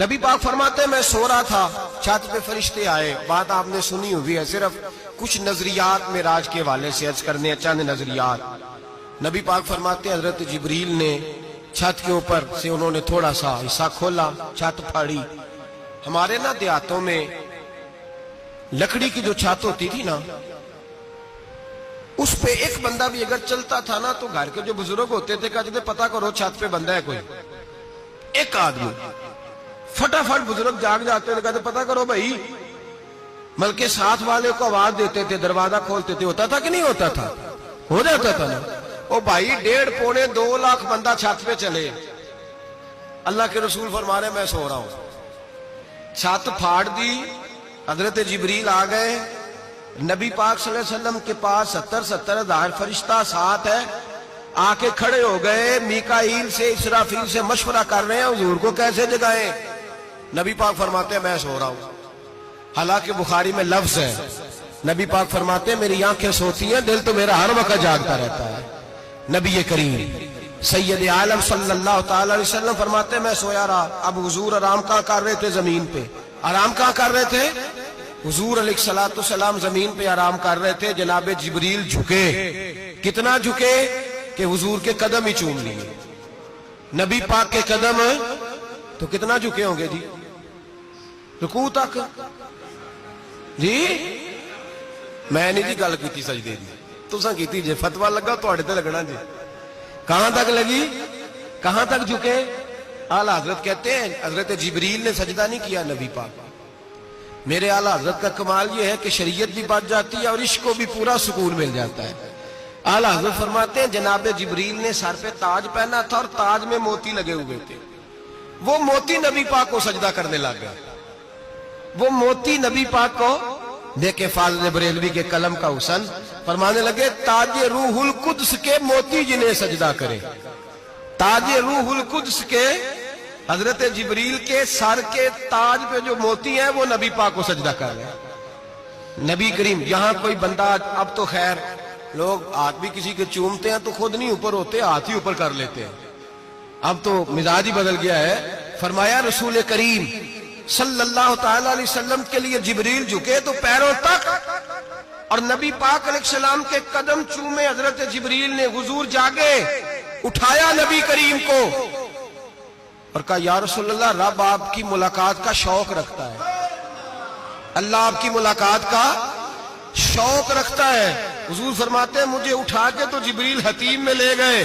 نبی پاک فرماتے ہیں میں سو رہا تھا، چھت پہ فرشتے آئے. بات آپ نے سنی ہوئی ہے، صرف کچھ نظریات معراج کے حوالے سے عرض کرنے ہیں، چند نظریات. نبی پاک فرماتے ہیں حضرت جبریل نے چھت کے اوپر سے انہوں نے تھوڑا سا حصہ کھولا، چھت پھاڑی. ہمارے نا دیہاتوں میں لکڑی کی جو چھت ہوتی تھی نا، اس پہ ایک بندہ بھی اگر چلتا تھا نا تو گھر کے جو بزرگ ہوتے تھے کہتے تھے پتہ کرو چھت پہ بندہ ہے کوئی. ایک آدمی فٹافٹ بزرگ جاگ جاتے ہیں، کہتے پتہ کرو بھائی، بلکہ ساتھ والے کو آواز دیتے تھے، دروازہ کھولتے تھے. ہوتا تھا کہ نہیں ہوتا تھا؟ ہو جاتا تھا نا. او بھائی 1.5 پونے 2 لاکھ بندہ چھت پہ چلے، اللہ کے رسول فرما رہے میں سو رہا ہوں. چھت پھاڑ دی، حضرت جبریل آ گئے. نبی پاک صلی اللہ علیہ وسلم کے پاس 70 ہزار فرشتہ ساتھ ہے، آ کے کھڑے ہو گئے. میکائیل سے اسرافیل سے مشورہ کر رہے ہیں حضور کو کیسے جگائیں. نبی پاک فرماتے ہیں میں سو رہا ہوں. حالانکہ بخاری میں لفظ ہے، نبی پاک فرماتے ہیں میری آنکھیں سوتی ہیں، دل تو میرا ہر وقت جاگتا رہتا ہے. نبی کریم سید عالم صلی اللہ تعالی علیہ وسلم فرماتے ہیں میں سویا رہا. اب حضور آرام کہاں کر رہے تھے؟ زمین پہ. آرام کہاں کر رہے تھے؟ حضور علیہ الصلوۃ والسلام زمین پہ آرام کر رہے تھے. جناب جبریل جھکے. کتنا جھکے کہ حضور کے قدم ہی چوم لیے. نبی پاک کے قدم تو کتنا جھکے ہوں گے جی؟ رکوع تک. جی میں نہیں جی گل کی سجدے دی، تساں کیتی جے. فتویٰ لگا تواڈے تے لگنا جی. کہاں تک لگی؟ کہاں تک جھکے؟ اعلیٰ حضرت کہتے ہیں حضرت جبریل نے سجدہ نہیں کیا نبی پاک. میرے اعلیٰ حضرت کا کمال یہ ہے کہ شریعت بھی بچ جاتی ہے اور عشق کو بھی پورا سکون مل جاتا ہے. اعلیٰ حضرت فرماتے ہیں جناب جبریل نے سر پہ تاج پہنا تھا اور تاج میں موتی لگے ہوئے تھے. وہ موتی نبی پاک کو سجدہ کرنے لگ گیا. وہ موتی نبی پاک کو دیکھے. فاضل بریلوی کے قلم کا حسن فرمانے لگے تاج روح القدس کے موتی جنہیں سجدہ کرے. تاج روح القدس کے حضرت جبریل کے سر کے تاج پہ جو موتی ہیں وہ نبی پاک کو سجدہ کر رہے ہیں. نبی کریم یہاں کوئی بندہ، اب تو خیر لوگ ہاتھ بھی کسی کے چومتے ہیں تو خود نہیں اوپر ہوتے، ہاتھ ہی اوپر کر لیتے ہیں. اب تو مزاج ہی بدل گیا ہے. فرمایا رسول کریم صلی اللہ تعالی علیہ وسلم کے لیے جبریل جھکے تو پیروں تک، اور نبی پاک علیہ السلام کے قدم چومے. حضرت جبریل نے حضور جاگے، اٹھایا نبی کریم کو اور کہا یا رسول اللہ، رب آپ کی ملاقات کا شوق رکھتا ہے، اللہ آپ کی ملاقات کا شوق رکھتا ہے. حضور فرماتے ہیں مجھے اٹھا کے تو جبریل حتیم میں لے گئے.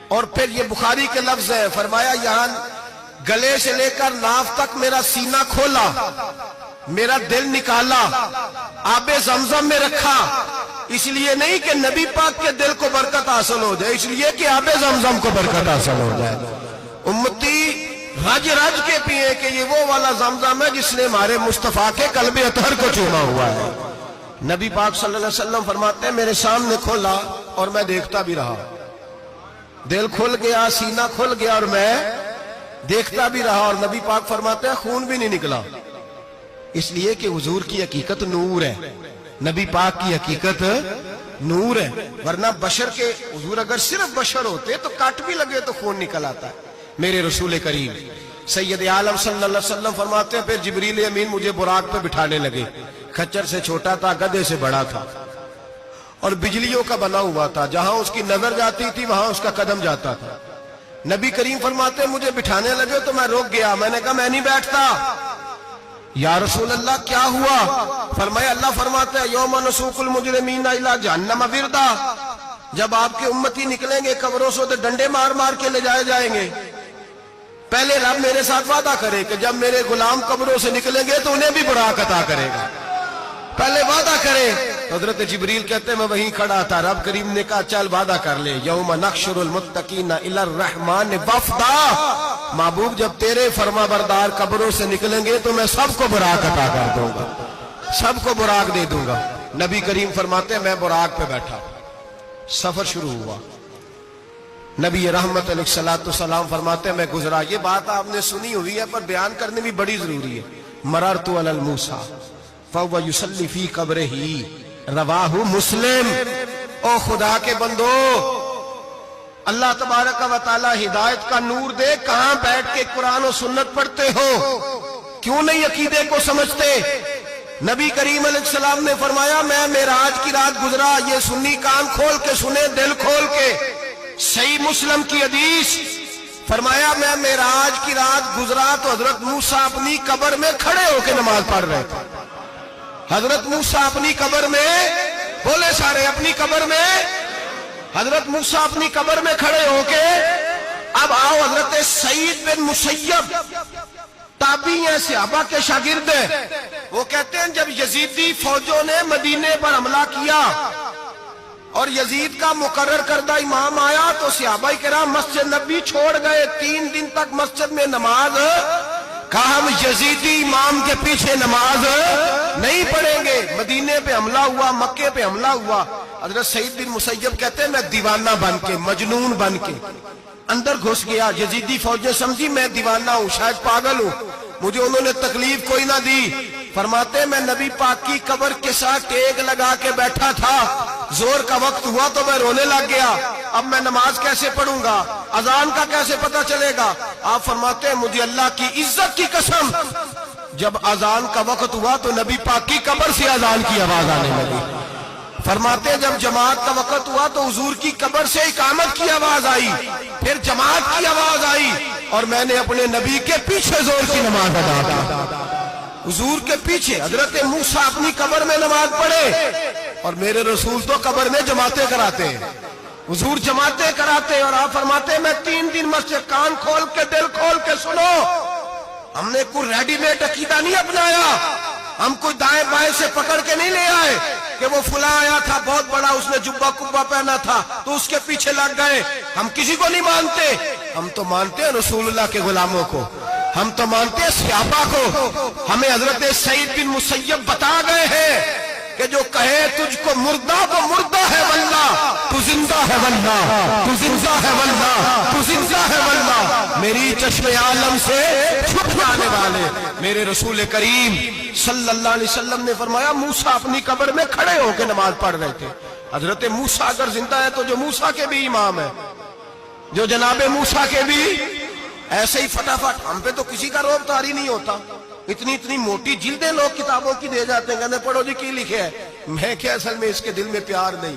اور پھر یہ بخاری کے لفظ ہے، فرمایا یہاں گلے سے لے کر ناف تک میرا سینہ کھولا، میرا دل نکالا، آب زمزم میں رکھا. اس لیے نہیں کہ نبی پاک کے دل کو برکت حاصل ہو جائے، اس لیے کہ آب زمزم کو برکت حاصل ہو جائے. امتی رج رج کے پیئے کہ یہ وہ والا زمزم ہے جس نے ہمارے مصطفیٰ کے قلب اطہر کو چوما ہوا ہے. نبی پاک صلی اللہ علیہ وسلم فرماتے ہیں میرے سامنے کھولا اور میں دیکھتا بھی رہا. دل کھل گیا، سینہ کھل گیا اور میں دیکھتا بھی رہا. اور نبی پاک فرماتے ہیں خون بھی نہیں نکلا، اس لیے کہ حضور کی حقیقت نور ہے، نبی پاک کی حقیقت نور ہے. ورنہ بشر کے حضور اگر صرف بشر ہوتے تو کٹ بھی لگے تو خون نکل آتا ہے. میرے رسول کریم سید عالم صلی اللہ علیہ وسلم فرماتے ہیں پھر جبریل امین مجھے براق پہ بٹھانے لگے. کھچر سے چھوٹا تھا، گدھے سے بڑا تھا اور بجلیوں کا بنا ہوا تھا. جہاں اس کی نظر جاتی تھی وہاں اس کا قدم جاتا تھا. نبی کریم فرماتے ہیں مجھے بٹھانے لگے تو میں رک گیا. میں نے کہا میں نہیں بیٹھتا. یا رسول اللہ کیا ہوا؟ فرمایا اللہ فرماتا ہے یوم نسوق المجرمین الی جہنم وردا، جب آپ کے امتی نکلیں گے قبروں سے تو ڈنڈے مار مار کے لے جائے جائیں گے. پہلے رب میرے ساتھ وعدہ کرے کہ جب میرے غلام قبروں سے نکلیں گے تو انہیں بھی براق عطا کرے گا. پہلے وعدہ کرے. حضرت جبریل کہتے ہیں میں وہیں کھڑا تھا. رب کریم نے کہا چل وعدہ کر لے. یوم نحشر المتقین الی الرحمن وفدا، محبوب جب تیرے فرما بردار قبروں سے نکلیں گے تو میں سب کو براق عطا کر دوں گا، سب کو براق دے دوں گا. نبی کریم فرماتے ہیں میں براق پہ بیٹھا. سفر شروع ہوا. نبی رحمت علیہ الصلوۃ والسلام فرماتے ہیں میں گزرا. یہ بات آپ نے سنی ہوئی ہے پر بیان کرنے بھی بڑی ضروری ہے. مررت علی الموسیٰ فَهُوَ يُصَلِّي فِي قَبْرِهِ رواہ مسلم. او خدا کے بندو، اللہ تبارک و تعالی ہدایت کا نور دے، کہاں بیٹھ کے قرآن و سنت پڑھتے ہو؟ کیوں نہیں عقیدے کو سمجھتے؟ نبی کریم علیہ السلام نے فرمایا میں معراج کی رات گزرا، یہ سنی کان کھول کے سنے، دل کھول کے، صحیح مسلم کی حدیث، فرمایا میں معراج کی رات گزرا تو حضرت موسیٰ اپنی قبر میں کھڑے ہو کے نماز پڑھ رہے تھے۔ حضرت موسیٰ اپنی قبر میں، بولے سارے، اپنی قبر میں، حضرت موسیٰ اپنی قبر میں کھڑے ہو کے، اب آؤ حضرت سعید بن مسیب تابعی ہیں، صحابہ کے شاگرد ہیں، وہ کہتے ہیں جب یزیدی فوجوں نے مدینے پر حملہ کیا اور یزید کا مقرر کردہ امام آیا تو صحابہ کرام مسجد نبی چھوڑ گئے، 3 دن تک مسجد میں نماز، کہا ہم یزیدی امام کے پیچھے نماز نہیں پڑھیں گے۔ مدینے پہ حملہ ہوا، مکے پہ حملہ ہوا، حضرت سعید بن مسیب کہتے ہیں میں دیوانہ بن کے، مجنون بن کے اندر گھس گیا۔ یزیدی فوجیں سمجھی میں دیوانہ ہوں، شاید پاگل ہوں، مجھے انہوں نے تکلیف کوئی نہ دی۔ فرماتے میں نبی پاک کی قبر کے ساتھ ٹیک لگا کے بیٹھا تھا، زور کا وقت ہوا تو میں رونے لگ گیا، اب میں نماز کیسے پڑھوں گا، اذان کا کیسے پتہ چلے گا؟ آپ فرماتے ہیں مجھے اللہ کی عزت کی قسم، جب اذان کا وقت ہوا تو نبی پاک کی قبر سے اذان کی آواز آنے لگی۔ فرماتے ہیں جب جماعت کا وقت ہوا تو حضور کی قبر سے اقامت کی آواز آئی، پھر جماعت کی آواز آئی، اور میں نے اپنے نبی کے پیچھے زور کی نماز ادا کی۔ حضور کے پیچھے حضرت موسیٰ اپنی قبر میں نماز پڑھے، اور میرے رسول تو قبر میں جماعتیں کراتے ہیں، حضور جماعتیں کراتے، اور آپ فرماتے ہیں میں 3 دن مسجد، کان کھول کے دل کھول کے سنو، ہم نے کوئی ریڈی میڈ عقیدہ نہیں اپنایا، ہم کوئی دائیں بائیں سے پکڑ کے نہیں لے آئے کہ وہ فلاں آیا تھا بہت بڑا، اس نے جبہ کبہ پہنا تھا تو اس کے پیچھے لگ گئے۔ ہم کسی کو نہیں مانتے، ہم تو مانتے ہیں رسول اللہ کے غلاموں کو، ہم تو مانتے ہیں صحابہ کو۔ ہمیں حضرت سعید بن مسیب بتا گئے ہیں کہ جو کہے تجھ کو مردہ وہ مردہ ہے واللہ، تو زندہ ہے واللہ، تو زندہ ہے واللہ، تو زندہ ہے واللہ، میری چشم عالم سے چھپ جانے والے میرے رسول کریم صلی اللہ علیہ وسلم نے فرمایا موسیٰ اپنی قبر میں کھڑے ہو کے نماز پڑھ رہے تھے۔ حضرت موسیٰ اگر زندہ ہے تو جو موسیٰ کے بھی امام ہے، جو جناب موسیٰ کے بھی، ایسے ہی فٹافٹ ہم پہ تو کسی کا روب طاری نہیں ہوتا، اتنی موٹی جلدیں لوگ کتابوں کی دے جاتے ہیں، کہتے پڑھو جی کی لکھے ہے، میں کہ اصل میں اس کے دل میں پیار نہیں،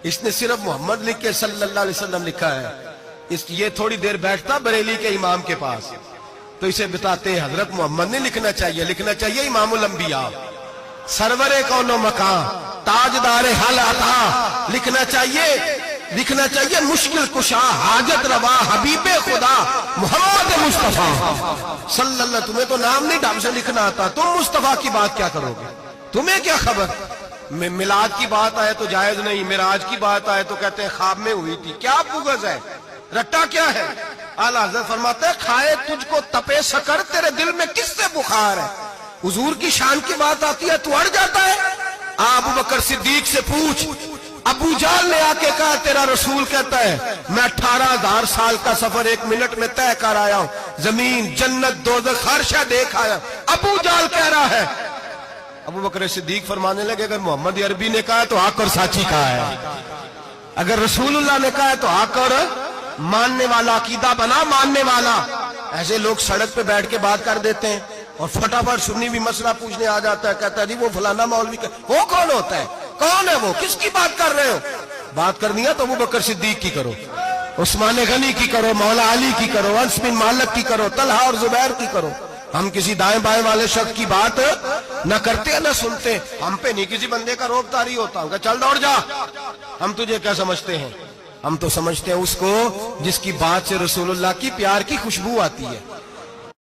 اس نے صرف محمد لکھ کے صلی اللہ علیہ وسلم لکھا ہے، یہ تھوڑی دیر بیٹھتا بریلی کے امام کے پاس تو اسے بتاتے ہیں حضرت محمد نے لکھنا چاہیے، لکھنا چاہیے امام الانبیاء، سرور کون و مکان، تاجدار حال عطا، لکھنا چاہیے مشکل کشا، حاجت روا، حبیب خدا محمد مصطفیٰ صلی اللہ۔ تمہیں تو نام نہیں ڈھنگ سے لکھنا آتا، تم مصطفیٰ کی بات کیا کرو گے؟ تمہیں کیا خبر؟ میلاد کی بات آئے تو جائز نہیں، معراج کی بات آئے تو کہتے ہیں خواب میں ہوئی تھی، کیا بغض ہے، رٹا کیا ہے؟ اعلیٰ حضرت فرماتے ہیں کھائے تجھ کو تپے سکر، تیرے دل میں کس سے بخار ہے؟ حضور کی شان کی بات آتی ہے تو اڑ جاتا ہے۔ ابو بکر صدیق سے پوچھ، ابو جہل نے آ کے کہا تیرا رسول کہتا ہے میں 18,000 سال کا سفر 1 منٹ میں طے کر آیا ہوں، زمین جنت دوزخ ہر شے دیکھ آیا، ابو جہل کہہ رہا ہے۔ ابو بکر صدیق فرمانے لگے اگر محمد عربی نے کہا ہے تو حق اور سچی کہا ہے، اگر رسول اللہ نے کہا ہے تو حق اور ماننے والا، عقیدہ بنا ماننے والا۔ ایسے لوگ سڑک پہ بیٹھ کے بات کر دیتے ہیں اور فٹافٹ سنی بھی مسئلہ پوچھنے آ جاتا ہے، کہتا ہے جی وہ فلانا مولوی وہ کون ہوتا ہے، کون ہے وہ، کس کی بات کر رہے ہو؟ بات کرنی ہے تو ابو بکر صدیق کی کرو، عثمان غنی کی کرو، مولا علی کی کرو، انس بن مالک کی کرو، طلحہ اور زبیر کی کرو۔ ہم کسی دائیں بائیں والے شخص کی بات نہ کرتے نہ سنتے، ہم پہ نہیں کسی بندے کا روب طاری ہوتا کہ چل دوڑ جا، ہم تجھے کیا سمجھتے ہیں؟ ہم تو سمجھتے ہیں اس کو جس کی بات سے رسول اللہ کی پیار کی خوشبو آتی ہے۔